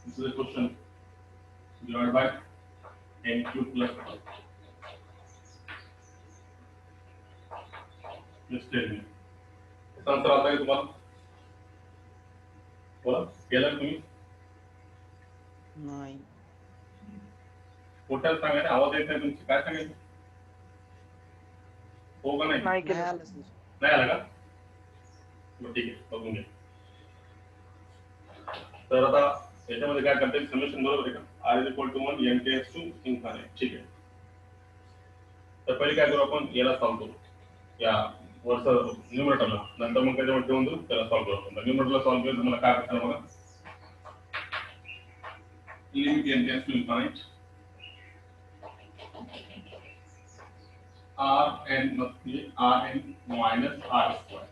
This is a question divided by n cube plus 1. Just tell me. इसका answer आता है तुम्हाला? बोला केलं तुम्ही? नाही. पोटाला सांगायचं आवाज येत नाही तुमची काय सांगायचं? हो का नाही? नाही केलं. नाही आला का? मग ठीक आहे बघून घ्या. तर आता याच्यामध्ये काय करते समेशन बरोबर आहे का? r is equal to 1 n tends to infinite. ठीक आहे. तर पहिले काय करू आपण याला सॉल्व करू. या वरचं न्यूमरेटरला नंतर मग त्याच्यावर ठेवून देऊ त्याला सॉल्व करू. आपण न्यूमरेटरला सॉल्व केलं तुम्हाला काय भेटणार बघा. Limit n tends to infinite rn म्हणजे rn minus r square.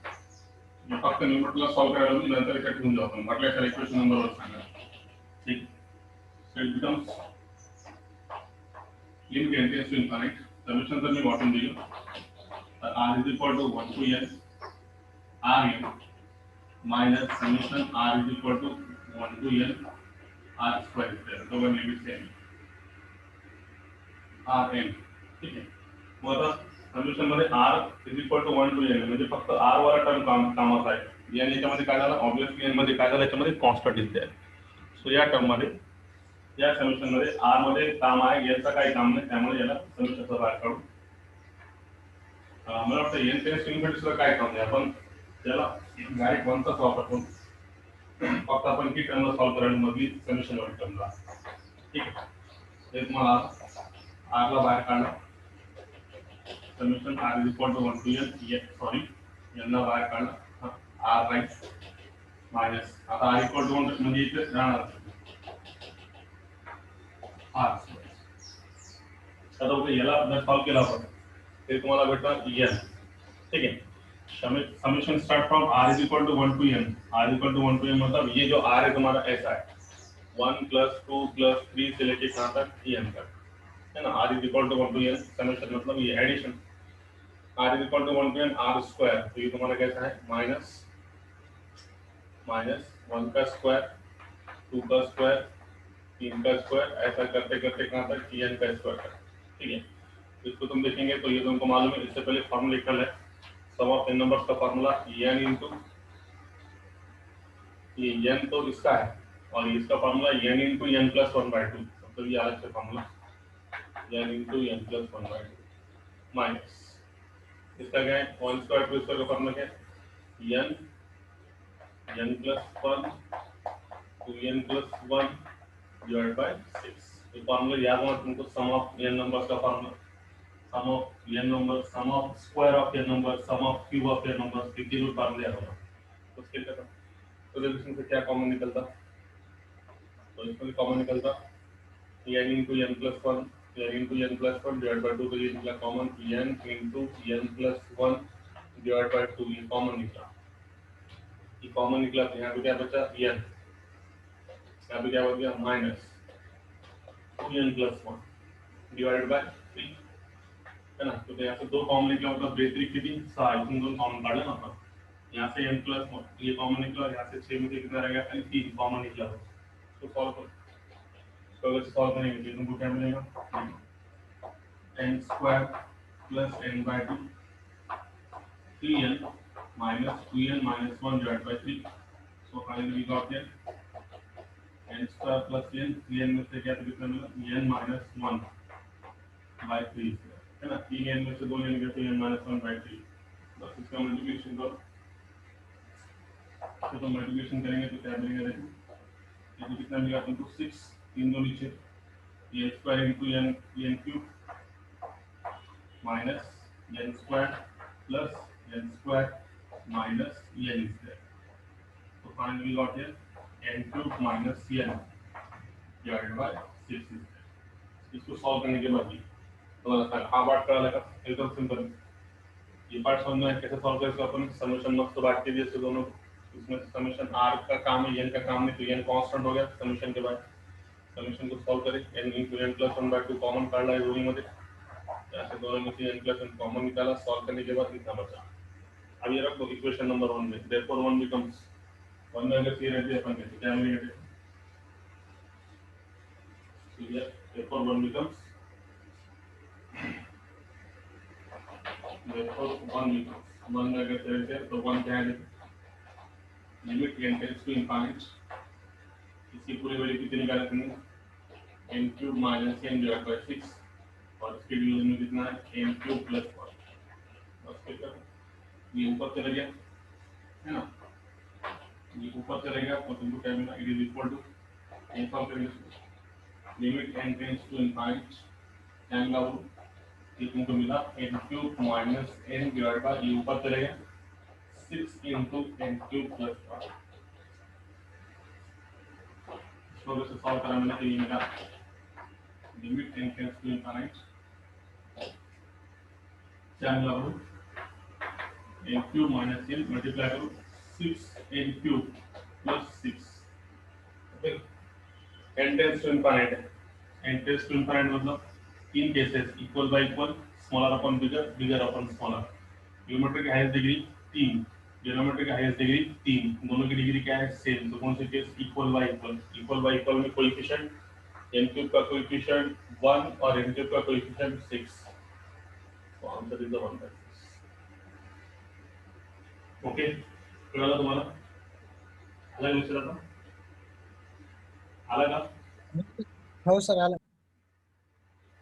मी फक्त न्यूमरेटरला सॉल्व करायला लागलो नंतर इथे ठेवून जाऊ आपण म्हटल्याच्या इक्वेशन नंबर वर सांगा. ठीक. So it becomes limit n tends to infinite. Solution जर मी वाटून दिलं तर r is equal to 1 to n rn minus summation r is equal to 1 to n r square is there. दोघं लिमिट सेम rn. ठीक आहे. मग आता solution मध्ये r is equal to 1 to n म्हणजे फक्त r वाला टर्म कामाचा आहे. n याच्यामध्ये काय झालं ऑब्वियसली n मध्ये काय झालं याच्यामध्ये कॉन्स्टंट इज देयर. सो या टर्म मध्ये या सॉल्युशन मध्ये r मध्ये काम आहे याचा काही काम नाही त्यामुळे याला सॉल्युशनचा बाहेर काढू. मला वाटतं n टेस्ट इन्व्हर्टरचं काय काम आहे आपण त्याला डायरेक्ट वनचाच वापर करू. फक्त आपण की टर्मला सॉल्व करायला मधली सॉल्युशन वर टर्मला. ठीक आहे. हे तुम्हाला r ला बाहेर काढलं solution r is equal to 1 to n sorry n ला बाहेर काढलं r राईट मायनस आता r equal to 1 म्हणजे इथे राहणार r आता बघा याला जर सॉल्व केला आपण ते तुम्हाला भेटणार n. ठीक है. Summation start from r is equal to 1 to n. r is equal to 1 to n मतलब ये जो r है तुम्हारा ऐसा है 1 plus 2 plus 3 से लेके कहाँ तक n तक है ना. r is equal to 1 to n summation मतलब ये addition r is equal to 1 to n r square तो ये तुम्हारा कैसा है माइनस माइनस 1 का स्क्वायर 2 का स्क्वायर 3 का स्क्वायर ऐसा करते करते कहाँ तक n का स्क्वायर तक. ठीक है. इसको तुम देखेंगे तो ये तुमको मालूम है इससे पहले फॉर्मूला लिखा है सम ऑफ n नंबर्स का फॉर्मूला n इनटू ये n तो इसका है और इसका formula n into n plus 1/2 मतलब ये अलग से formula n into n plus 1/2 minus इसका क्या है 1 स्क्वायर टू स्क्वायर का फॉर्मूला क्या है n plus 1 2n plus 1 divide by 6. ये फॉर्मूला याद होना तुमको सम ऑफ n नंबर्स का formula sum of n number sum of square of n number sum of cube of n numbers के rule formula याद होगा. उसके लिए तो रिलेशन से क्या कॉमन निकलता तो इसमें कॉमन निकलता n into n plus 1 n into n plus 1 divided by 2 तो ये निकला common n into n plus 1 divided by 2 ये कॉमन निकला. ये कॉमन निकला तो यहाँ पे क्या बचा n यहाँ पे क्या बच गया minus 2n plus 1 divided by 3 है ना. तो यहाँ से दो कॉमन निकला मतलब बेहतरीन कितनी 6 इसमें दोनों कॉमन काट लेना अपन. यहाँ से n प्लस ये कॉमन निकला यहाँ से 6 में से कितना रह गया खाली 3 कॉमन निकला. तो सॉल्व करो तो अगर सॉल्व करेंगे तो तुमको क्या मिलेगा n square plus n by 2 3n minus 2n minus 1 divided by 3. So finally we got here n square plus n 3n में से क्या तो कितना मिला n minus 1 by 3 है ना. 3n में से 2 लेंगे तो n minus 1 by 3 बस इसका मल्टीप्लिकेशन करो तो मल्टीप्लिकेशन करेंगे तो क्या मिलेगा देखो ये कितना मिलेगा तुमको 6 3 दो नीचे n square into n cube minus n square plus n square minus n square. तो finally we got here n cube minus n divided by 6 square. इसको सॉल्व करने के बाद तुम्हाला हा पार्ट कळाला का एकदम सिंपल. ये पार्ट समझना है कैसे सॉल्व करेंगे अपन समेशन मस्त बात के लिए से दोनों इसमें समेशन r का काम है n का काम नहीं तो n कांस्टेंट हो गया समेशन के बाद समेशन को सॉल्व करें n into n plus 1/2 common काढ ला दोन्ही मध्ये ऐसे दोनों में से n plus 1 कॉमन निकाला सॉल्व करने के बाद कितना बचा. अब ये रख दो इक्वेशन नंबर 1 में therefore 1 becomes 1 में अगर c रहती है अपन कैसे क्या मिलेगा here therefore 1 becomes therefore 1 becomes 1 अगर चले तो 1 क्या है limit n tends to infinite इसकी पूरी वैल्यू कितनी निकाल सकते हैं n cube minus n divide by 6 और इसके डिवीजन में कितना है n क्यूब प्लस 1 बस फिर ये ऊपर चला गया है ना ये ऊपर चलेगा तो तुमको क्या मिला it is equal to n form करेंगे limit n tends to infinite क्या मिला वो ये तुमको मिला n cube minus n divide by ये ऊपर चलेगा 6 into n क्यूब प्लस 1 इसको वैसे सॉल्व करना मैंने तो ये मिला limit n tends to infinite क्या मिला वो n cube minus n multiply करो 6 n cube plus 6 okay n tends to infinite n tends to infinite मतलब तीन cases equal by equal smaller upon bigger bigger upon smaller numerator की highest degree 3 denominator की highest degree 3 दोनों की degree क्या है same तो कौन से केस इक्वल बाय इक्वल में कोएफिशिएंट n क्यूब का कोएफिशिएंट 1 और n क्यूब का कोएफिशिएंट 6 तो आंसर इज द 1/6 ओके कळलं तुम्हाला आला विचार आता आला का हो सर आला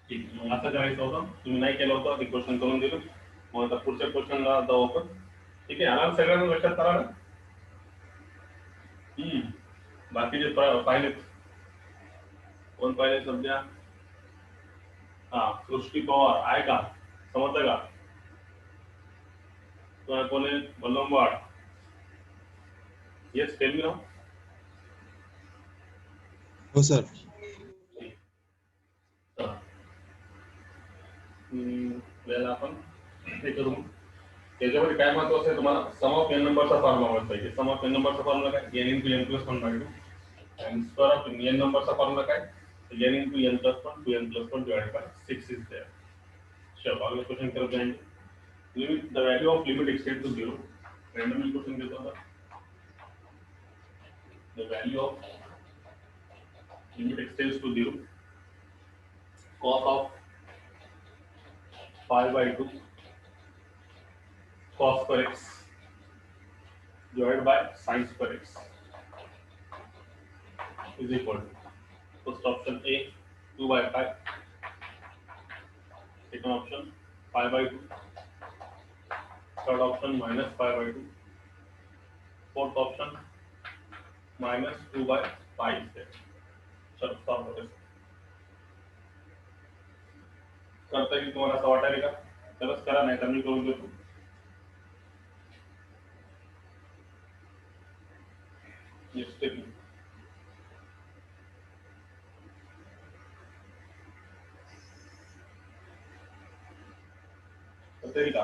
ठीक मग आता करायचं होतं तुम्ही नाही केलं होतं ते क्वेश्चन करून दिलं मग आता पुढच्या क्वेश्चनला जाऊ आपण ठीक आहे आला सगळ्यांना लक्षात आला ना बाकीचे पाहिलेत कोण पाहिले सध्या हा सृष्टी पवार आहे का समजतं का तो कोण आहे बल्लमवाड येस टेल मी नाउ हो सर वेळेला आपण हे करू त्याच्यामध्ये काय महत्त्वाचं आहे तुम्हाला सम ऑफ n नंबरचा फॉर्म्युला माहित पाहिजे सम ऑफ n नंबरचा फॉर्म्युला काय n * n + 1/2 and square of n नंबरचा फॉर्म्युला काय n * n + 1 2n + 1 divided by 6 is there चलो अगला क्वेश्चन करते हैं limit the value of limit extend to 0 randomly question देता हूं the value of limit extends to 0 cos of pi by 2 cos square x divided by sin square x is equal to first option A 2 by 5 second option pi by 2 third option minus pi by 2 fourth option minus 2 by 5 is there चलो solve करें करता है कि तुम्हारा असं वाटायला का तरच करा नाही तर मी करून देतो ये स्टेप करते ही का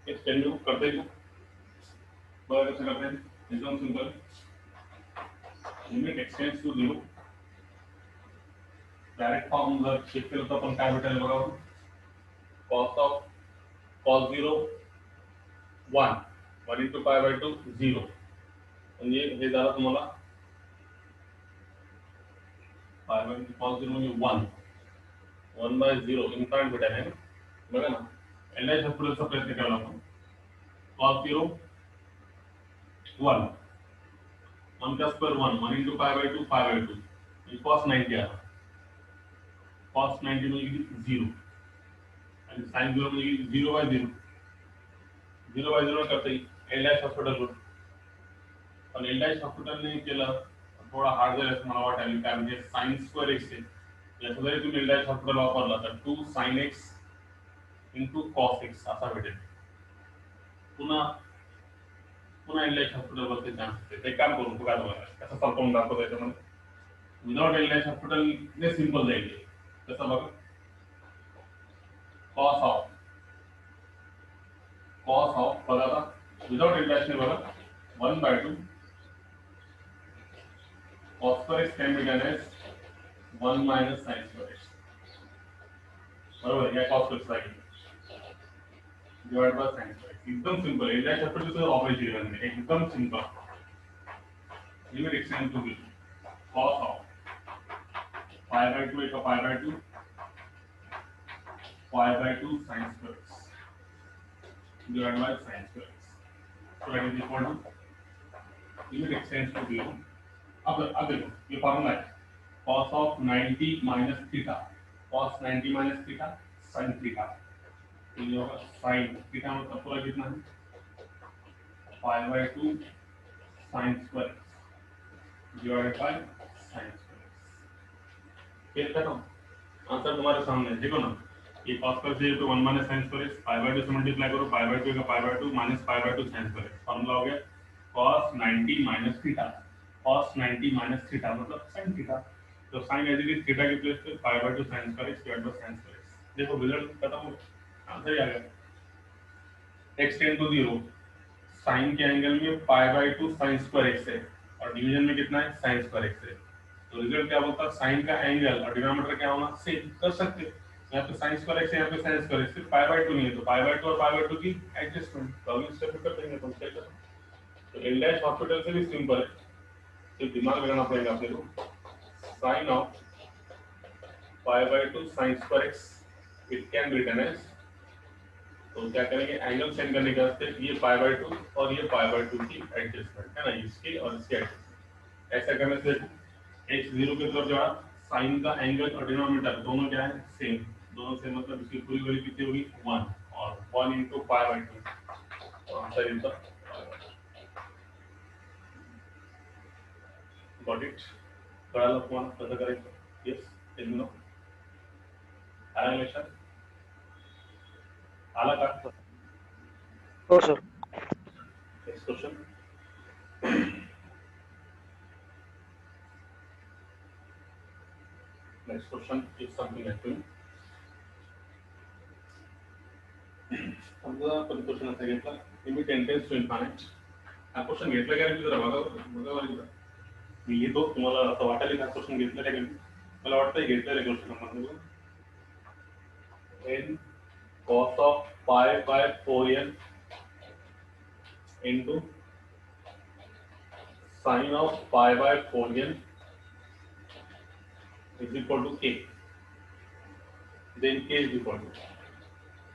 इस कैंडल को करते ही बघा कसं करते हैं एकदम simple limit extends to 0 direct form जर चेक केलं तर आपण काय भेटेल बघा cos of cos 0 1 1 into pi by 2 0 म्हणजे हे झालं तुम्हाला pi by cos 0 म्हणजे 1 1 by 0 इन्फाइनाइट भेटेल आहे बघा ना एल चा पुढचा प्रयत्न केला आपण cos 0 1 1 का square 1 1 into pi by 2 pi by 2 ये cos 90 आला cos 90 म्हणजे 0 आणि sin 0 म्हणजे 0 by 0 0 by 0 करता येईल एल हॉस्पिटल वर पण एल हॉस्पिटल ने केलं थोडा हार्ड झालं असं मला वाटायला काय म्हणजे sin स्क्वेअर x आहे याचा जरी तुम्ही एल हॉस्पिटल वापरला तर 2 sin x into cos x असा भेटेल पुन्हा एल हॉस्पिटल वरती चान्स आहे ते काम करून बघा तुम्हाला कसं संपूर्ण दाखवतो याच्यामध्ये विदाउट एल हॉस्पिटल ने सिंपल जाईल कसं बघा cos of बघा विदाउट इंटरेस्ट ने बघा 1/2 cos square x can be done as 1 minus sin square x बरोबर या cos square x लागेल divide by sin square x एकदम सिंपल एल हॉस्पिटलचं ऑपरेशन आहे एकदम simple limit extend to 0 cos of pi by 2 एक pi by 2 sin square x divided by sin square x. So that is equal to limit x tends to 0. अब देखो ये formula है cos of 90 minus theta, cos 90 minus theta sin theta. तो ये होगा sin theta मतलब पूरा कितना है pi by 2 sin square x divided by sin square x. फिर करो आंसर तुम्हारे सामने है देखो ना ये cos square से तो 1 minus sin square x pi by 2 से मल्टीप्लाई करो pi by 2 का pi by 2 minus pi by 2 sin square x formula हो गया cos 90 minus theta, cos 90 minus theta मतलब sin theta. तो sin as it is theta की place पे pi by 2 sin square x divided by sin square x. देखो result खत्म हो गया आंसर ही आ गया x टेंड टू 0 sin के एंगल में pi by 2 sin square x है और डिवीजन में कितना है sin square x है. तो रिजल्ट क्या होता है sin का एंगल और डिनोमिनेटर क्या होना सेम कर सकते हैं. यहाँ पे sin square x है यहाँ पे sin square x सिर्फ pi by 2 नहीं है तो pi by 2 और pi by 2 की एडजस्टमेंट तो अभी स्टेप कर देंगे तुम चेक करो. तो एल डैश हॉस्पिटल से भी सिंपल है सिर्फ दिमाग लगाना पड़ेगा अपने को. sin of pi by 2 sin square x it can be written as तो क्या करेंगे एंगल सेंड करने के वास्ते ये pi by 2 और ये pi by 2 की एडजस्टमेंट है ना इसकी और इसकी एडजस्टमेंट. ऐसा करने से x 0 की तरफ जाओ sin का एंगल और डिनोमिनेटर दोनों क्या है सेम दोनों से मतलब इसकी पूरी वैल्यू कितनी होगी 1 और 1 into pi by 2 तो answer is the got it. थोड़ा लो कौन पता करेंगे yes tell me no animation आला का हो sir. Next question. Next question is something actually. समजा पण क्वेश्चन असा घेतला लिमिट टेंडेन्स टू इन्फायनाइट. हा क्वेश्चन घेतला काय मी जरा बघा मी येतो तुम्हाला असं वाटेल का क्वेश्चन घेतला काय मला वाटतं घेतलेलं क्वेश्चन आपण n cos of pi by 4n into sin of pi by 4n is equal to k. Then k is equal to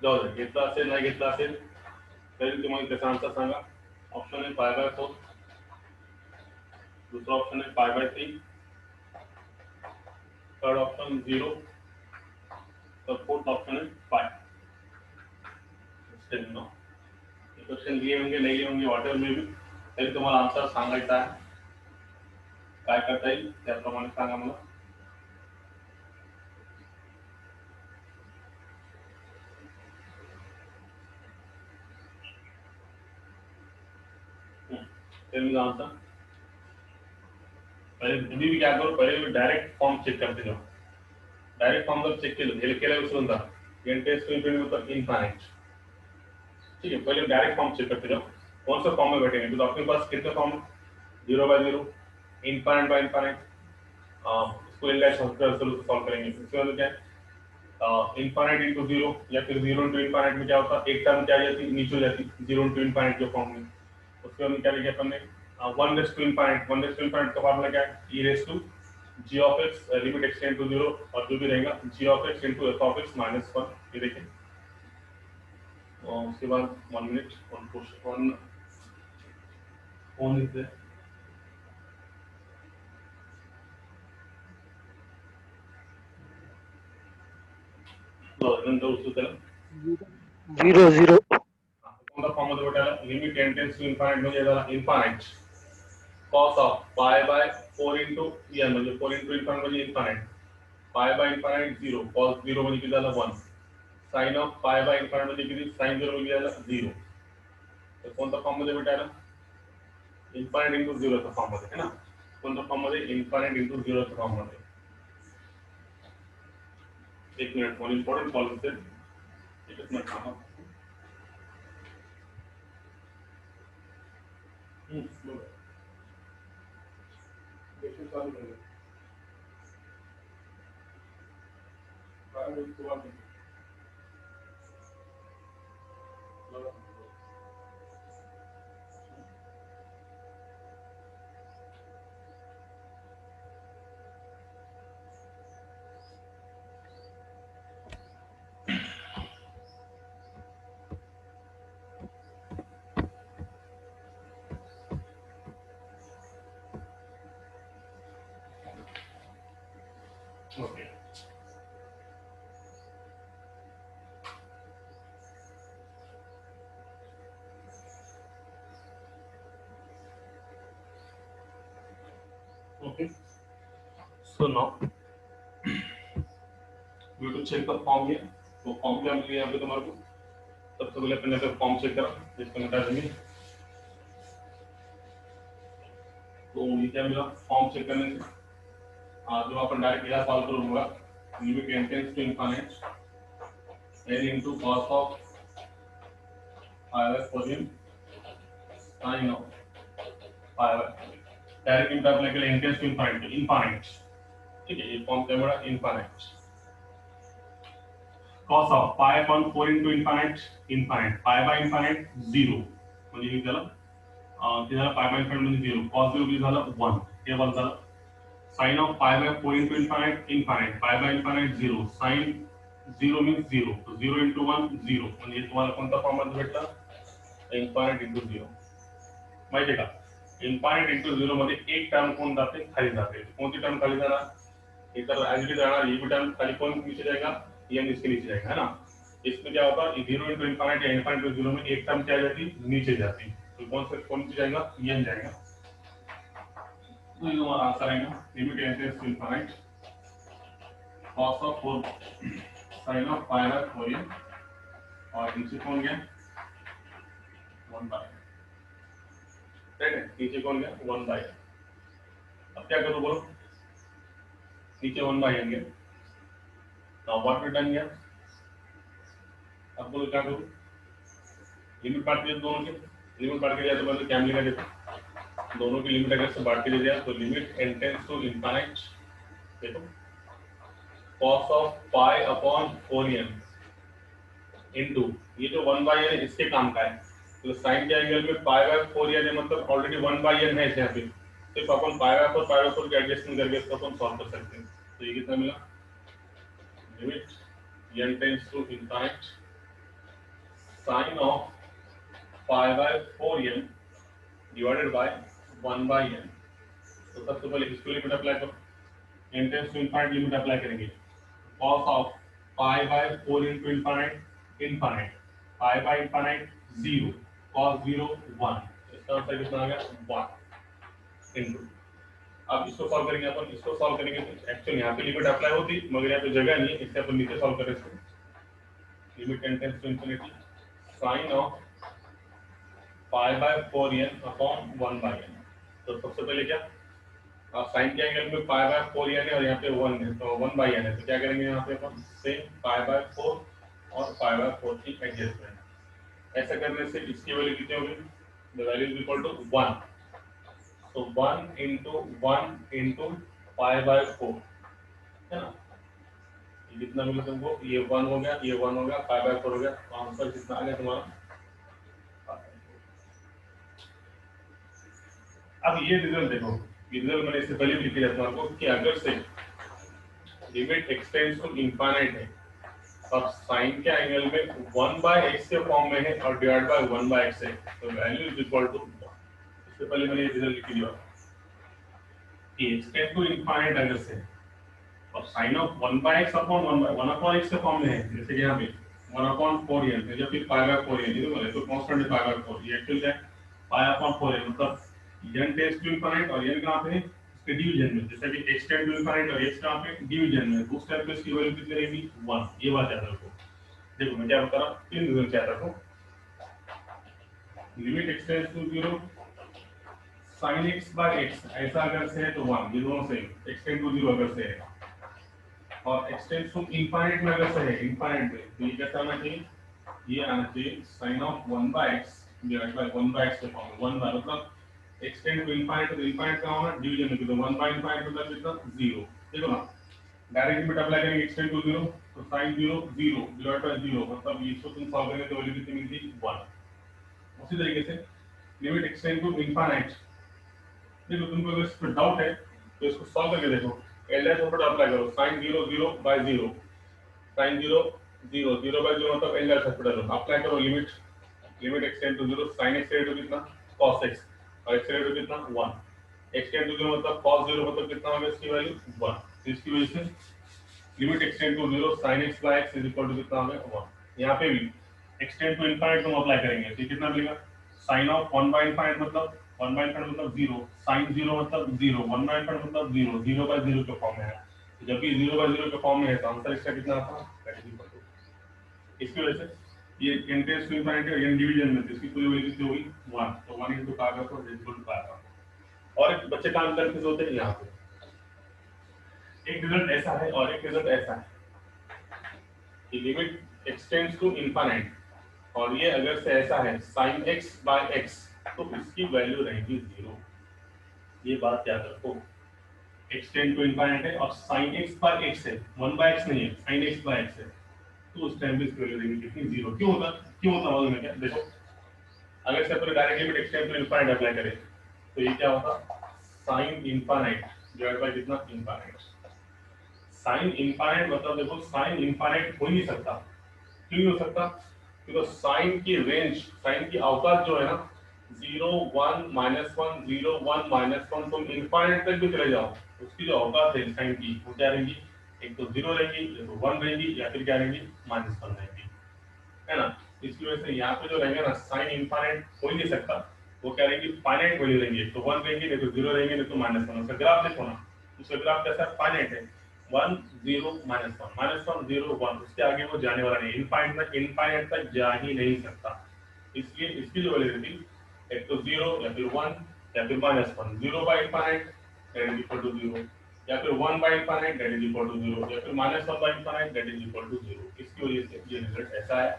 जाऊ दे घेतला असेल नाही घेतला असेल तरी तुम्हाला त्याचा आन्सर सांगा. ऑप्शन आहे pi by 4 दूसरा ऑप्शन है pi by 3 थर्ड ऑप्शन 0 और फोर्थ ऑप्शन है pi. स्टिल नो क्वेश्चन लिए होंगे नहीं लिए होंगे व्हाटएवर में भी तरी तुम्हाला आन्सर सांगायचा आहे काय करता येईल त्याप्रमाणे सांगा मला. Tell me the answer. पहले अभी भी क्या करो पहले डायरेक्ट फॉर्म चेक करते जाओ. डायरेक्ट फॉर्म जब चेक केलं हे केलं विसरून जा n टेस्ट टू इन्फिनिटी मतलब इनफाइनाइट. ठीक है पहले डायरेक्ट फॉर्म चेक करते जाओ कौन सा फॉर्म में बैठेंगे तो आपके पास कितने फॉर्म है 0 by 0 इनफाइनाइट बाय इनफाइनाइट. इसको एल डैश हॉस्पिटल से सॉल्व करेंगे. इसके बाद क्या है इनफाइनाइट इनटू 0 या फिर 0 इनटू इनफाइनाइट में क्या होता है एक टर्म क्या आ जाती है नीचे हो जाती है 0 इनटू इनफाइनाइट के फॉर्म में. उसके बाद क्या लिखा अपन ने 1 raised to infinite 1 raised to infinite का फॉर्मूला क्या है e raised to g of x limit x tend to 0 और जो भी रहेगा g of x into f of x minus 1. ये देखें और उसके बाद 1 minute one question on is there. लो नंतर उसको चला 0 कौन सा फॉर्म मध्ये भेटायला लिमिट टेंडेन्स टू इन्फाइनाइट म्हणजे झाला infinite cos of pi by 4 into n म्हणजे 4 into infinite म्हणजे infinite pi by infinite 0 cos 0 म्हणजे किती झालं 1 sin of pi by infinite म्हणजे किती sin 0 म्हणजे झालं 0. तर कोणता फॉर्म मध्ये भेटायला infinite into 0 चा फॉर्म मध्ये है ना कोणता फॉर्म मध्ये infinite into 0 चा फॉर्म मध्ये. एक मिनिट वन इम्पॉर्टंट कॉल होते एकच मिनिट थांबा. बरोबर चालू करेल कारण सुरुवात okay okay so now we to check the form here. तो फॉर्म क्या मिली यहाँ पे तुम्हारे को? सबसे पहले अपने फॉर्म चेक करा, इसको मिटा देंगे। तो ये क्या मिला फॉर्म चेक करने से? जो अपन डायरेक्ट यह सॉल्व करूंगा, limit n tends to infinite n into cos of pi by 4n sin of pi by direct limit apply करें n टेंड्स टू इनफिनिट। ठीक है, ये फॉर्म क्या मिला infinite cos of pi upon 4 into infinite pi by infinite 0 म्हणजे हे झालं ते झालं pi by infinite म्हणजे 0 cos 0 किती झालं 1 हे 1 झालं sin of pi by 4 into infinite pi by infinite 0 sin 0 means 0 so 0 into 1 0 म्हणजे तुम्हाला कोणता फॉर्म मध्ये भेटला infinite into 0 माहिती आहे का infinite into 0 मध्ये एक टर्म कोण जाते खाली जाते कोणती टर्म खाली जाणार इधर एज इट इज जाना ये भी टर्म खाली कौन नीचे जाएगा ये इसके नीचे जाएगा है ना। इसमें क्या होता है 0 into infinite या infinite to 0 में एक टर्म क्या जाती नीचे जाती तो कौन नीचे जाएगा ये जाएगा। तो ये हमारा आंसर आएगा limit n tends to infinite cos of 4 sin of pi by 4n और नीचे कौन गया 1 by राइट है नीचे कौन गया 1 by। अब क्या करूं बोलो नीचे 1 by आएंगे नाउ व्हाट रिटर्न गया। अब बोलो क्या करूं लिमिट काट दिया दोनों के लिमिट काट के दिया तो मतलब क्या मिलेगा देखो दोनों की लिमिट अगर से बांट के दे दिया तो limit n tends to infinite देखो cos of pi upon 4n into ये जो 1 by n इसके काम का है तो sin के एंगल में pi by 4n है मतलब ऑलरेडी 1 by n है इस यहाँ पे सिर्फ अपन pi by 4 के एडजस्टमेंट करके इसको अपन सॉल्व कर सकते हैं। तो ये कितना मिला limit n tends to infinite sin of pi by 4n divided by 1 by n। तो सबसे पहले इसको लिमिट अप्लाई करो n tends to infinite limit apply करेंगे cos of pi by 4 into infinite pi by infinite 0 cos 0 1 इसका answer कितना आ गया 1 into अब इसको सॉल्व करेंगे अपन इसको सॉल्व करेंगे तो एक्चुअली यहाँ पे लिमिट अप्लाई होती मगर यहाँ पे जगह नहीं है इससे अपन नीचे सॉल्व करें इसको limit n tends to infinity sin of pi by 4n upon 1 by n। तो सबसे पहले क्या साइन के एंगल में पाई बाय 4n है और यहाँ पे 1 है तो 1 बाय n है तो क्या करेंगे यहाँ पे अपन सेम पाई बाय 4 और पाई बाय 4 की एडजस्टमेंट ऐसा करने से इसकी वैल्यू कितनी होगी the value is equal to 1 so 1 into pi by 4 है ना ये कितना मिला तुमको ये 1 हो गया ये 1 हो गया पाई बाय 4 हो गया तो आंसर कितना आ गया तुम्हारा। अब ये रिजल्ट देखो रिजल्ट मैंने इससे पहले भी लिख दिया था आपको कि अगर से लिमिट एक्सटेंड्स टू इनफिनिट है अब साइन के एंगल में 1 बाय x के फॉर्म में है और डिवाइड बाय 1 बाय x है तो वैल्यू इज इक्वल टू इससे पहले मैंने ये रिजल्ट लिख दिया कि एक्सटेंड टू इनफिनिट अगर से और sine of 1 by x upon 1 upon x के फॉर्म में है जैसे कि यहां पे 1 अपॉन 4n है जब फिर पाई बाय 4n ये बोले तो कांस्टेंट है पाई बाय 4 ये एक्चुअली है पाई अपॉन 4n मतलब n टेंड्स टू इनफिनिट और n कहां पे है इसके डिवीजन में जैसे कि x टेंड्स टू इनफिनिट और x कहां पे डिवीजन में उस टाइम पे इसकी वैल्यू कितनी रहेगी 1 ये बात याद रखो। देखो मैं क्या बता रहा हूं तीन रिजल्ट याद रखो limit x tends to 0 sin x by x ऐसा अगर से है तो 1 ये दोनों सेम x टेंड्स टू 0 अगर से है और x टेंड्स टू इनफिनिट में अगर से है इनफिनिट में तो ये कैसा आना चाहिए ये आना चाहिए sin of 1 by x divide by 1 by x के फॉर्म में 1 बाय मतलब एक्सटेंड टू इनफिनिट तो इनफिनिट का होना डिवीजन में तो 1 बाय इनफिनिट मतलब कितना 0 देखो ना डायरेक्ट लिमिट अप्लाई करेंगे एक्सटेंड टू 0 तो sin 0 0 डिवाइड बाय 0 मतलब ये इसको तुम सॉल्व करेंगे तो वैल्यू कितनी मिलती 1। उसी तरीके से लिमिट एक्सटेंड टू इनफिनिट देखो तुमको अगर इस पर डाउट है तो इसको सॉल्व करके देखो एल एस फॉर्मूला अप्लाई करो sin 0 0 बाय 0 sin 0 0 0 बाय 0 मतलब एल एस फॉर्मूला अप्लाई करो limit extend to 0 sin x rate कितना cos x और x रेट कितना 1 x टेंड टू 0 मतलब cos 0 मतलब कितना होगा इसकी वैल्यू 1 तो इसकी वजह से limit extend to 0 sin x by x is equal to कितना होगा 1। यहाँ पे भी एक्सटेंड टू इनफाइनाइट हम अप्लाई करेंगे तो कितना मिलेगा sin ऑफ 1 by इनफाइनाइट मतलब 1 by इनफाइनाइट मतलब 0, sin 0 मतलब 0, 1 by इनफाइनाइट मतलब 0, 0 by 0 के फॉर्म में है। तो जब भी 0 by 0 के फॉर्म में है तो आंसर इसका कितना आता है। इसकी वजह से ये इंटेंस टू इनफाइनाइट है यानी डिवीजन में इसकी पूरी वैल्यू कितनी होगी 1, तो 1 into का आएगा तो इक्वल टू का आएगा। और एक बच्चे काम करके होते हैं यहाँ पे एक रिजल्ट ऐसा है और एक रिजल्ट ऐसा है कि लिमिट एक्सटेंड्स टू इनफाइनाइट और ये अगर से ऐसा है sin x by x तो इसकी वैल्यू रहेगी 0। ये बात याद रखो, एक्सटेंड टू इनफाइनाइट है और sin x by x है, 1 by x नहीं है, sin x by x है, तो उस टाइम पे इसकी वैल्यू रहेगी कितनी 0। क्यों होता मालूम है क्या? देखो अगर से अपन direct limit extend to infinite apply करें तो ये क्या होता sin इनफाइनाइट डिवाइड बाय कितना इनफाइनाइट। sin इनफाइनाइट मतलब देखो sin इनफाइनाइट हो ही नहीं सकता। क्यों नहीं हो सकता? क्योंकि sin की रेंज, sin की अवकाश जो है ना 0 1 -1 0 1 -1 तुम इनफाइनाइट तक भी चले जाओ उसकी जो अवकाश है sin की वो क्या रहेगी, एक तो 0 रहेगी या तो 1 रहेगी या फिर क्या रहेगी -1 रहेगी, है ना। इसकी वजह से यहाँ पे जो रहेगा ना sin इनफाइनाइट हो ही नहीं सकता, वो क्या रहेगी फाइनाइट वैल्यू रहेंगी, तो 1 रहेंगी नहीं तो 0 रहेंगे नहीं तो -1। उसका ग्राफ देखो ना, उसका ग्राफ कैसा है फाइनाइट है 1 0 -1 0 1, उसके आगे वो जाने वाला नहीं, इनफाइनाइट तक जा ही नहीं सकता। इसलिए इसकी जो वैल्यू थी एक तो 0 या फिर 1 या फिर -1, 0 by infinite that is equal to 0 या फिर 1 by infinite that is equal to 0 या फिर -1 by infinite that is equal to 0। इसकी वजह से ये रिजल्ट ऐसा है।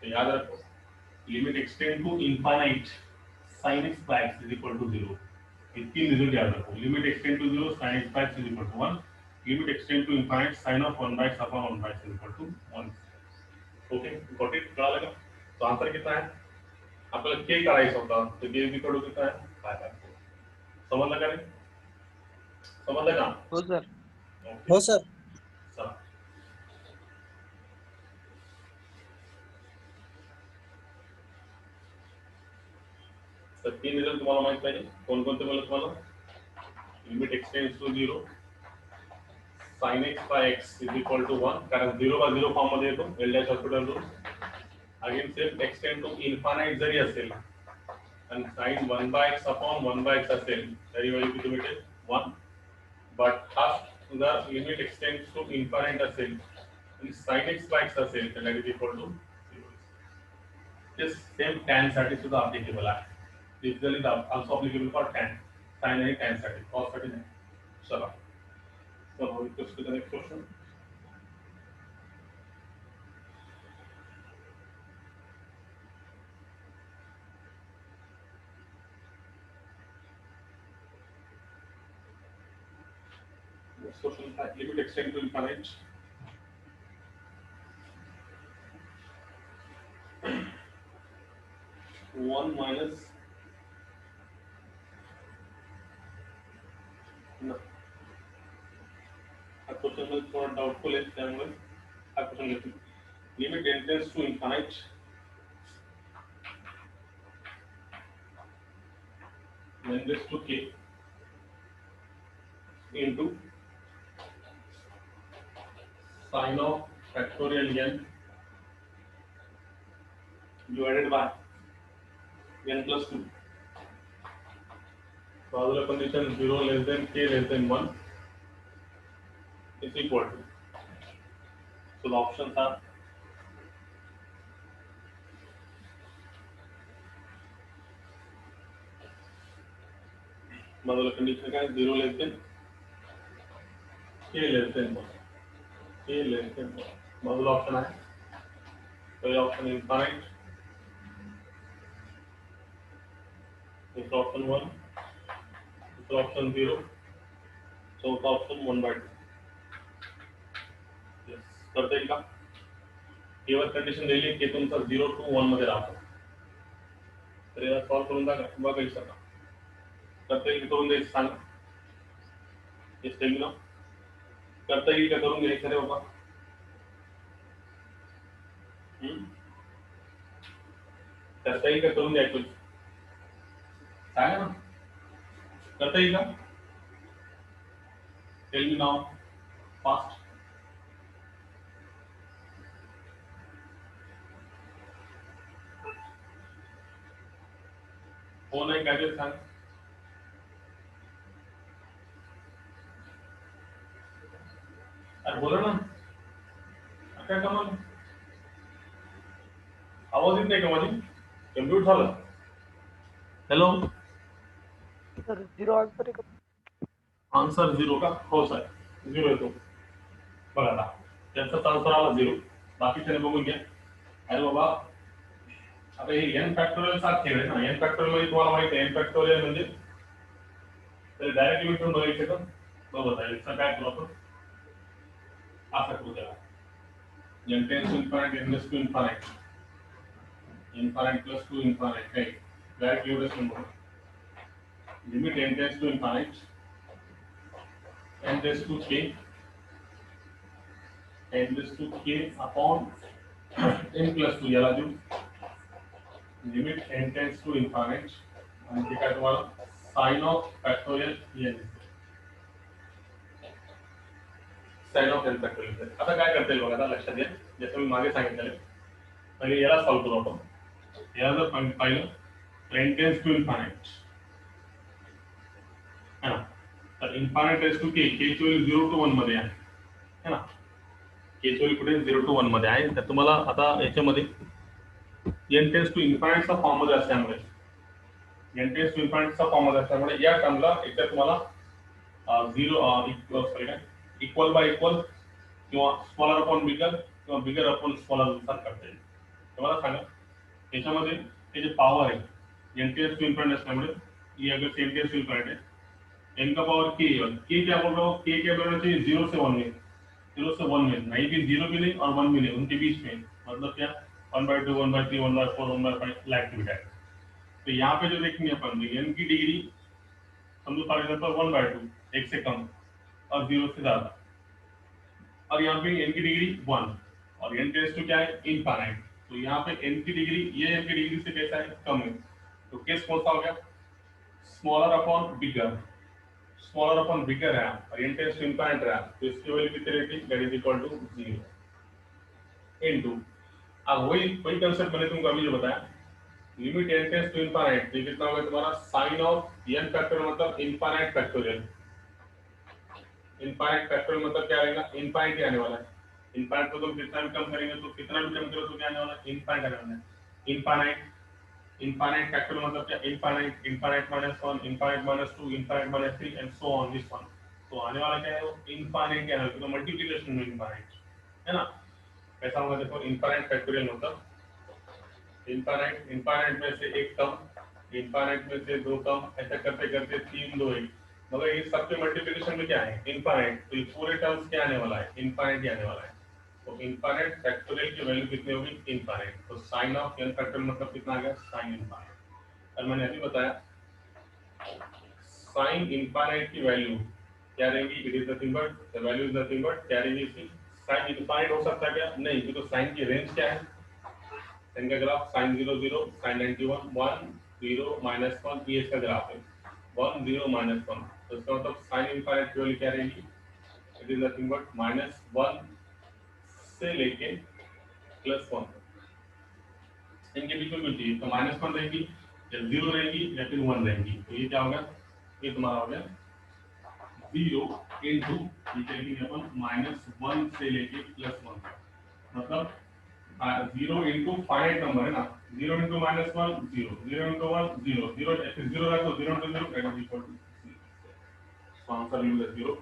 तो याद रखो limit extend to infinite sin x by x is equal to 0। ये तीन रिजल्ट याद रखो, limit extend to 0 sin x by x is equal to 1, limit extend to infinite sin of 1 by x upon 1 by x is equal to 1। Okay got it? क्या लगा? तो answer कितना है आपका k का राइज होता तो k इक्वल टू कितना है 5/4। समझ लगा नहीं? समझ लगा? हो सर। ओके हो सर। चला तर तीन रिजल्ट तुम्हाला माहित पाहिजे कोणकोणते मला तुम्हाला limit extends to 0 sin x by x is equal to 1 कारण 0 by 0 फॉर्म मध्ये येतो L dash hospital rule. Again same extend to infinite जरी असेल आणि sin 1 by x upon 1 by x असेल तरी व्हॅल्यू किती भेटेल 1, बट हा जर लिमिट एक्सटेंड्स टू इन्फानाइट असेल आणि sin x by x असेल तर that is equal to 0। This same tan साठी सुद्धा अप्लिकेबल आहे। This is also applicable for tan, sin आणि tan साठी, cos साठी नाही। चला so now we proceed to the next question। Next question है limit extend to infinite 1 minus no हा क्वेश्चन में थोड़ा डाउटफुल है त्यामुळे हा क्वेश्चन घेतो। Limit tends to infinite n raised to k into sin of factorial n divided by n plus 2। बाजूला condition 0 less than k less than 1 is equal to, so the options are बाजूला condition काय 0 less than k less than 1, k less than 1 बाजूला option आहे पहिला option infinite, दूसरा option 1, दूसरा option 0, चौथा option 1/2। Yes करता येईल का? केवळ कंडिशन दिली की तुमचा 0 to 1 मध्ये राहतो तर याला सॉल्व करून बघायचं सका करता येईल करून द्यायचं सांगा। येस टेल मी ना करता येईल का करून घ्यायचं रे बाबा? करता येईल का करून द्यायचं सांगा ना करता येईल का? टेल मी नाउ फास्ट हो नाही काय ते सांग. अरे बोला ना, काय कमाल, आवाज येत नाही का माझी? कम्प्यूट झालं. हॅलो, सर 0 आन्सर आहे का? आन्सर 0 का? हो साहेब 0 येतो. बघा आता त्याचाच आन्सर आला 0. बाकीच्याने बघून घ्या. अरे बाबा, आता हे एन फॅक्टोरियल सारखे आहे ना. एन फॅक्टोरियल मध्ये तुम्हाला माहिती आहे एन फॅक्टोरियल म्हणजे डायरेक्ट लिमिट बघायचं का? बघत आहे याचा काय करू आपण, असा करू त्याला. n tends to infinite, n to infinite, infinite plus 2 infinite, right? Direct equation number. Limit n tends to infinite, n tends to k, n tends to k upon n plus 2 याला देऊ. Limit n tends to infinite आणि ते काय तुम्हाला sin of factorial n, sin of n factorial. आता काय करता येईल बघा, आता लक्षात घ्या जसं मी मागे सांगितलेलं. पहिले याला सॉल्व करू आपण. याला जर पाहिलं n tends to infinite है ना, तर इन्फायनाइट टेन्स टू के, के ची व्हॅल्यू 0 to 1 मध्ये आहे है ना. के ची व्हॅल्यू कुठे 0 to 1 मध्ये आहे. तर तुम्हाला आता याच्यामध्ये n टेन्स टू इन्फायनाइट चा फॉर्म मध्ये असल्यामुळे, n टेन्स टू इन्फायनाइट चा फॉर्म मध्ये असल्यामुळे या टर्मला एकदा तुम्हाला 0 सॉरी काय इक्वल बाय इक्वल किंवा स्मॉलर अपॉन बिगर किंवा बिगर अपॉन स्मॉलर नुसार करता येईल. तुम्हाला सांगा याच्यामध्ये हे जे पॉवर आहे n टेन्स टू इन्फायनाइट असल्यामुळे ये अगर n टेन्स टू इन्फायनाइट है, n का पावर k, k क्या बोल रहा हूँ, k क्या बोलना चाहिए 0 से 1 में, 0 से 1 में, नहीं कि 0 भी नहीं और 1 भी नहीं, उनके बीच में. मतलब क्या 1/2, 1/3, 1/4, 1/5 लाइक टू दैट. तो यहाँ पे जो देखेंगे अपन n की डिग्री समझो फॉर एग्जांपल 1/2, एक से कम और 0 से ज्यादा, और यहाँ पे n की डिग्री 1 और n टेंड्स टू क्या है इनफाइनाइट. तो यहाँ पे n की डिग्री ये n की डिग्री से कैसा है कम है. तो केस कौन सा हो गया, स्मॉलर अपॉन बिगर. स्मॉलर अपॉन बिगर है और n टेंड्स टू इनफाइनाइट है, तो इसकी वैल्यू कितनी रहेगी, that is equal to 0 into. अब वही वही कांसेप्ट मैंने तुमको अभी जो बताया, limit n tends to infinite, तो कितना होगा तुम्हारा sin ऑफ n फैक्टोरियल मतलब इनफाइनाइट फैक्टोरियल. इनफाइनाइट फैक्टोरियल मतलब क्या रहेगा, इनफाइनाइट ही आने वाला है. इनफाइनाइट को तुम कितना भी कम करेंगे तो कितना भी कम करो तो क्या आने वाला है, इनफाइनाइट आने वाला है. इनफाइनाइट, इनफाइनाइट फैक्टोरियल मतलब क्या, infinite, infinite -1, infinite -2, infinite -3 and so on this one. तो आने वाला क्या है वो इनफाइनाइट क्या है, तो मल्टीप्लिकेशन में इनफाइनाइट है ना. ऐसा होगा देखो इनफाइनाइट फैक्टोरियल मतलब इनफाइनाइट, इनफाइनाइट में से एक कम, इनफाइनाइट में से दो कम, ऐसा करते करते 3 2 1, मगर ये सबके मल्टीप्लिकेशन में क्या है इनफाइनाइट. तो ये पूरे टर्म्स क्या आने वाला है, इनफाइनाइट ही आने वाला है. तो इनफाइनाइट फैक्टोरियल की वैल्यू कितनी होगी, इनफाइनाइट. तो साइन ऑफ n फैक्टोरियल मतलब कितना आ गया, साइन इनफाइनाइट. और मैंने अभी बताया साइन इनफाइनाइट की वैल्यू क्या रहेगी, it is nothing but the value is nothing but क्या रहेगी इसकी, साइन इनफाइनाइट हो सकता है क्या, नहीं, क्योंकि साइन की रेंज क्या है, साइन का ग्राफ sin 0 0, sin 91 1 0 -1, ये इसका ग्राफ है 1 0 -1. तो इसका मतलब sin इनफाइनाइट की वैल्यू क्या रहेगी, इट इज नथिंग बट -1 से लेके +1, इनके बीच में कुछ चाहिए. तो -1 रहेगी या 0 रहेगी या फिर 1 रहेगी. तो ये क्या होगा, ये तुम्हारा हो गया 0 इनटू ये लिखेंगे अपन -1 से लेके +1, मतलब 0 इनटू फाइनाइट नंबर है ना, 0 इनटू -1 0, 0 इनटू 1 0, 0 ऐसे 0 रखो, 0 into 0 that is equal to 0. So answer लिहू द्या 0.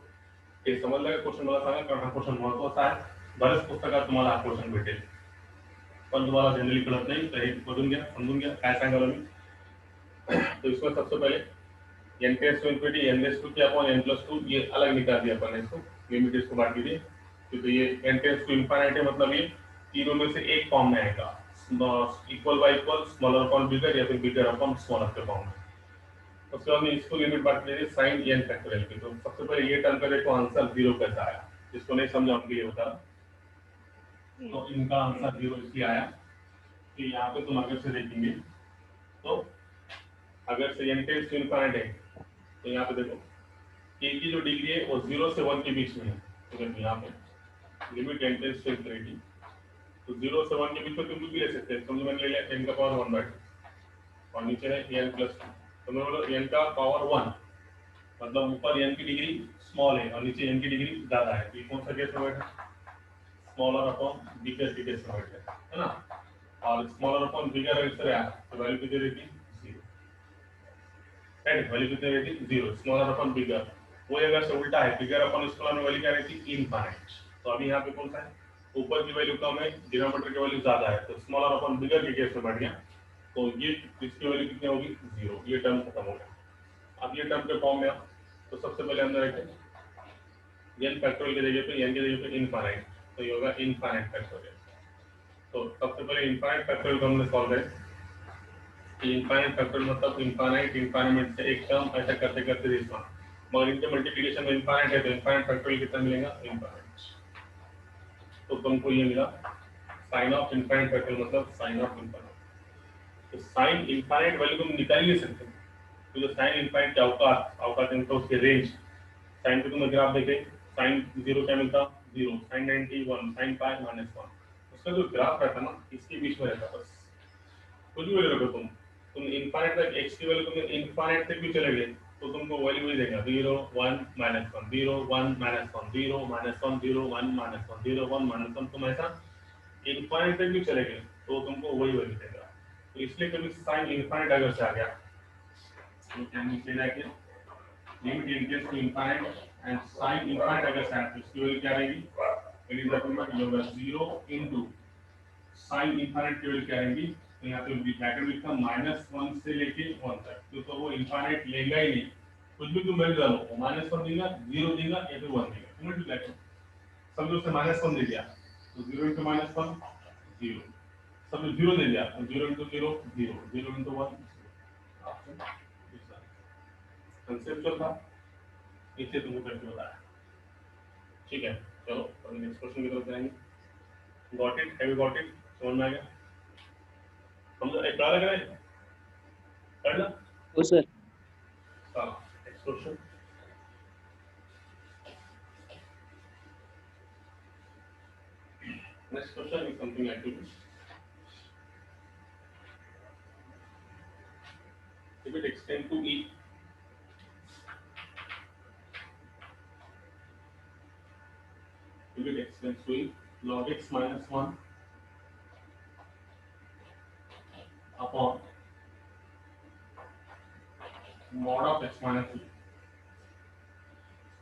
हे समजलं का क्वेश्चन, मला सांगा, कारण हा क्वेश्चन महत्त्वाचा आहे. बऱ्याच पुस्तकात तुम्हाला हा क्वेश्चन भेटेल, पण तुम्हाला जनरली कळत नाही. तर हे बघून घ्या, समजून घ्या काय सांगालो मी. तो इसमें सबसे पहले n tends to infinity, n raise to k upon n plus 2, ये अलग निकाल दिया अपन ने इसको, लिमिट इसको बांट दीजिए, क्योंकि ये n टेंड्स टू इनफाइनाइट है, मतलब ये तीनों में से एक फॉर्म में आएगा, equal by equal, smaller upon bigger या फिर बिगर अपॉन स्मॉलर के फॉर्म में. उसके बाद में इसको लिमिट बांट दीजिए साइन n फैक्टोरियल की. तो सबसे पहले ये टर्म का देखो आंसर 0 कैसा आया, जिसको नहीं समझा उनके लिए बता रहा. तो इनका आंसर 0 इसलिए आया कि यहाँ पे तुम अगर से देखेंगे तो अगर से n टेंड्स टू इनफाइनाइट है, तो यहाँ पे देखो k की जो डिग्री है वो 0 से 1 के बीच में है. तो देखो यहाँ पे limit n tends to infinity, तो 0 से 1 के बीच में तुम कुछ भी ले सकते हैं. समझो मैंने ले लिया n का पावर 1/2, और नीचे है n प्लस 2। तो मैं बोलो n का पावर 1 मतलब ऊपर n की डिग्री स्मॉल है और नीचे n की डिग्री ज्यादा है, तो ये कौन सा केस में बैठा? स्मॉलर अपॉन बिगर के केस में बैठा है ना। और स्मॉलर अपॉन बिगर इस तरह आया तो वैल्यू कितनी रहेगी? 0। राइट, वैल्यू कितनी रहेगी? 0। स्मॉलर अपॉन बिगर, वो अगर से उल्टा है, बिगर अपॉन स्मॉलर में वैल्यू क्या रहती? इनफाइनाइट। तो अभी यहाँ पे कौन सा है? ऊपर की वैल्यू कम है, डिनोमिनेटर की वैल्यू ज्यादा है, तो स्मॉलर अपॉन बिगर के केस में बैठ गया। तो ये इसकी वैल्यू कितनी होगी? 0। ये टर्म खत्म हो गया। अब ये टर्म के फॉर्म में आप तो सबसे पहले अंदर रखें n फैक्टोरियल की जगह पे n की जगह पे इनफाइनाइट, तो ये होगा इनफाइनाइट फैक्टोरियल। तो सबसे पहले इनफाइनाइट फैक्टोरियल को हमने सॉल्व करें। इनफाइनाइट फैक्टोरियल मतलब इनफाइनाइट इनफाइनाइट से एक टर्म ऐसा करते करते दिखना, मगर इनके मल्टीप्लिकेशन में इनफाइनाइट है तो इनफाइनाइट फैक्टोरियल कितना मिलेगा? इनफाइनाइट। तो तुमको ये मिला साइन ऑफ इनफाइनाइट फैक्टोरियल मतलब साइन ऑफ इनफाइनाइट। तो साइन इनफाइनाइट वैल्यू तुम निकाल ही नहीं सकते, तो जो साइन इनफाइनाइट के अवकाश अवकाश मतलब उसके रेंज, साइन पे तुमने ग्राफ देखे, साइन 0 क्या मिलता? 0, साइन 90 1, साइन पाई -1, उसका जो ग्राफ रहता ना इसके बीच में रहता, बस कुछ भी वैल्यू रखो तुम इनफाइनाइट तक x की वैल्यू तुमने इनफाइनाइट तक भी चले गए तो तुमको वैल्यू वही देगा 0 1 -1 0 1 -1 0 -1 0 1 -1 0 1 -1, तुम ऐसा इनफाइनाइट तक भी चले गए तो तुमको वही वैल्यू देगा। तो इसलिए कभी साइन इनफाइनाइट अगर से आ गया तो can we say that limit n tends to infinite and sine infinite अगर से आए तो इसकी वैल्यू क्या रहेगी? इट इज नथिंग बट होगा 0 इनटू साइन इनफाइनाइट की वैल्यू क्या रहेगी? तो यहाँ पे ब्रैकेट में लिखा -1 से लेके 1 तक, तो वो इनफाइनाइट लेगा ही नहीं, कुछ भी तुम वैल्यू डालो -1 देगा 0 देगा या फिर 1 देगा, तुमने ठीक है समझो उसने -1 दे दिया तो 0 into -1 0, समझो 0 दे दिया तो 0 into 0 0 0 into 1 कंसेप्चुअल था, इसे तुमको करके बताया। ठीक है, चलो अभी नेक्स्ट क्वेश्चन की तरफ जाएंगे। Got it? Have you got it? समझ में आ गया? समझो एक बार करें कर ला। ओ सर। हाँ, next question. Next question is something like this. If it extend to e, if it extends to e, log x minus 1 upon mod of x minus e.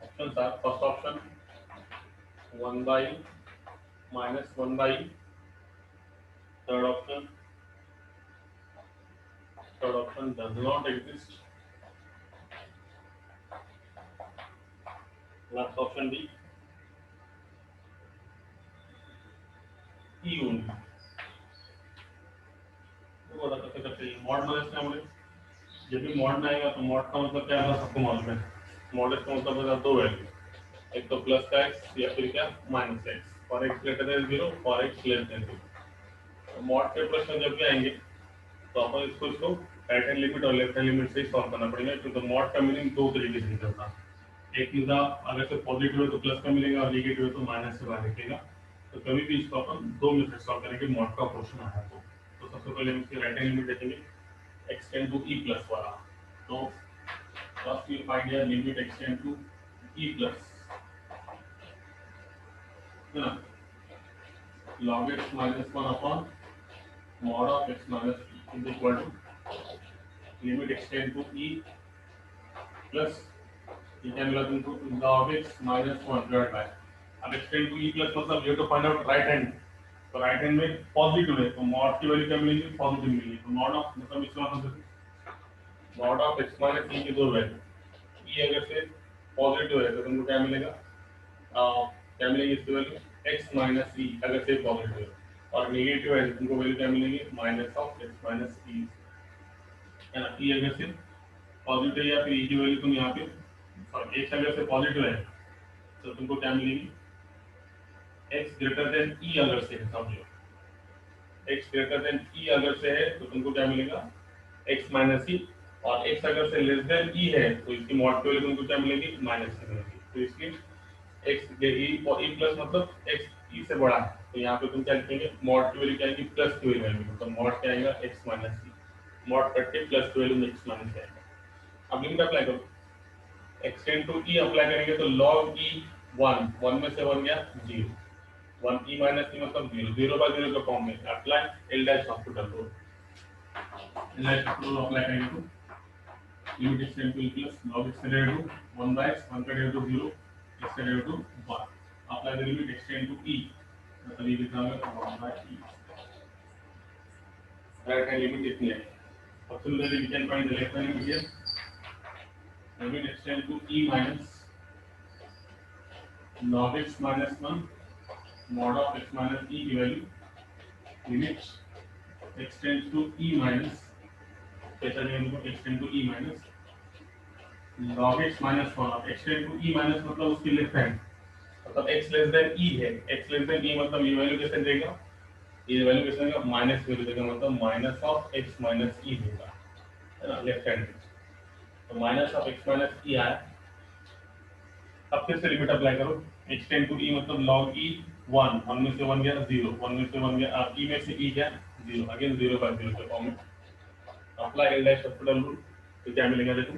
Options are first option 1 by minus 1 by e. Third option does not exist. Last option B e only. तो बड़ा कैसे करते हैं mod minus क्या बोले? जब भी mod में आएगा तो मॉड का मतलब क्या होगा सबको मालूम है। मॉड का मतलब होता है दो वैल्यू, एक तो प्लस का x या फिर क्या minus x, for x greater than 0 for x less than 0। Mod के प्रश्न जब भी आएंगे तो अपन इसको राइट हैंड लिमिट और लेफ्ट हैंड लिमिट से ही सॉल्व करना पड़ेगा, क्योंकि मॉड का मीनिंग दो तरीके से निकलता है। एक सीधा अगर से पॉजिटिव है तो प्लस का मिलेगा और नेगेटिव है तो माइनस से बाहर निकलेगा। तो कभी भी इसको अपन दो मेथड सॉल्व करेंगे मॉड का क्वेश्चन आया तो सबसे पहले हम इसकी राइट हैंड लिमिट देखेंगे एक्सटेंड टू e प्लस वाला। तो first you find here limit extend to e plus है ना, log x minus 1 upon mod of x minus e is equal to limit extend to e plus ये क्या मिला तुमको log x minus 1 divided by, अब extend to e plus मतलब you have to find out right hand, तो right hand में positive है तो mod की वैल्यू क्या मिलेगी? पॉजिटिव मिलेगी। तो mod of मतलब इसका मतलब mod of x minus e की दो वैल्यू, e अगर से पॉजिटिव है तो तुमको क्या मिलेगा? क्या मिलेगी इसकी वैल्यू? x minus e अगर से पॉजिटिव है, और नेगेटिव है तो तुमको वैल्यू क्या मिलेगी? Minus of x minus e है ना। e अगर से पॉजिटिव या फिर e की वैल्यू तुम यहाँ पे x अगर से पॉजिटिव है तो तुमको क्या मिलेगी? x ग्रेटर देन e अगर से है, समझो x ग्रेटर देन e अगर से है तो तुमको क्या मिलेगा? x माइनस e, और x अगर से लेस देन e है तो इसकी मॉड की वैल्यू तुमको क्या मिलेगी? माइनस की मिलेगी। तो इसलिए x e और e प्लस मतलब x e से बड़ा है तो यहाँ पे तुम क्या लिखेंगे? मॉड की वैल्यू क्या आएगी? प्लस की वैल्यू आएगी, तो मॉड क्या आएगा? x minus e। Mod 30 plus 12 x minus है। अब लिमिट अप्लाई करो, एक्सटेंड टू ई अप्लाई करेंगे तो log e 1 में से 1 गया 0, 1 e माइनस e मतलब 0, 0 by 0 के फॉर्म में apply L dash Hospital rule, L dash Hospital rule apply करेंगे तो limit extend to e plus log x का डेरिवेटिव 1 by x, 1 का डेरिवेटिव 0, x का derivative 1, apply the limit extend to e, मतलब ये कितना होगा 1 by e, right hand limit इतनी है। अब similarly we can find the left hand limit here, limit extend to e minus log x minus 1 mod of x minus e की value limit extends to e minus कैसा जाएगा extend to e minus log x minus 1 अब extend to e minus मतलब उसकी left hand मतलब x less than e है, x less than e मतलब ये वैल्यू कैसे देगा, ये वैल्यू कैसे देगा माइनस वैल्यू देगा मतलब minus of x minus e देगा, है ना लेफ्ट हैंड, तो minus of x minus e आया। अब फिर से लिमिट अप्लाई करो, एक्सटेंड टू e मतलब log e 1 में से 1 गया 0, 1 में से 1 गया e में से e गया 0, अगेन 0 by 0 के फॉर्म में apply L dash Hospital rule, तो क्या मिलेगा देखो